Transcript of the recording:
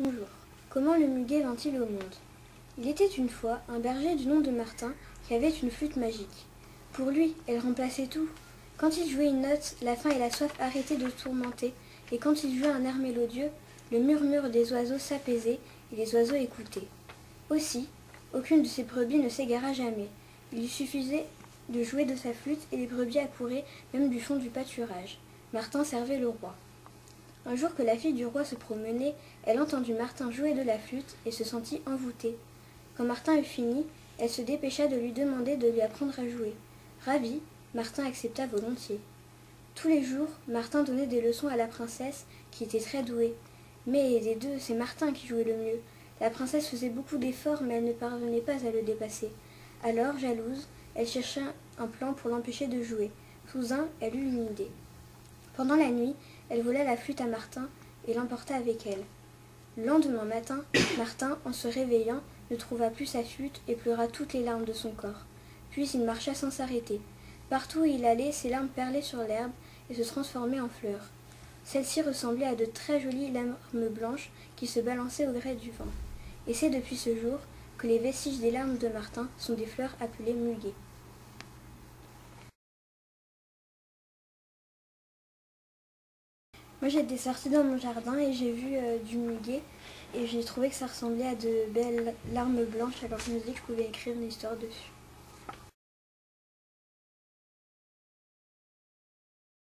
Bonjour. Comment le muguet vint-il au monde? Il était une fois un berger du nom de Martin qui avait une flûte magique. Pour lui, elle remplaçait tout. Quand il jouait une note, la faim et la soif arrêtaient de tourmenter, et quand il jouait un air mélodieux, le murmure des oiseaux s'apaisait et les oiseaux écoutaient. Aussi, aucune de ses brebis ne s'égara jamais. Il lui suffisait de jouer de sa flûte et les brebis accouraient même du fond du pâturage. Martin servait le roi. Un jour que la fille du roi se promenait, elle entendit Martin jouer de la flûte et se sentit envoûtée. Quand Martin eut fini, elle se dépêcha de lui demander de lui apprendre à jouer. Ravi, Martin accepta volontiers. Tous les jours, Martin donnait des leçons à la princesse, qui était très douée. Mais des deux, c'est Martin qui jouait le mieux. La princesse faisait beaucoup d'efforts, mais elle ne parvenait pas à le dépasser. Alors, jalouse, elle chercha un plan pour l'empêcher de jouer. Soudain, elle eut une idée. Pendant la nuit, elle vola la flûte à Martin et l'emporta avec elle. Le lendemain matin, Martin, en se réveillant, ne trouva plus sa flûte et pleura toutes les larmes de son corps. Puis il marcha sans s'arrêter. Partout où il allait, ses larmes perlaient sur l'herbe et se transformaient en fleurs. Celles-ci ressemblaient à de très jolies larmes blanches qui se balançaient au gré du vent. Et c'est depuis ce jour que les vestiges des larmes de Martin sont des fleurs appelées muguets. Moi j'étais sortie dans mon jardin et j'ai vu du muguet et j'ai trouvé que ça ressemblait à de belles larmes blanches, alors je me suis dit que je pouvais écrire une histoire dessus.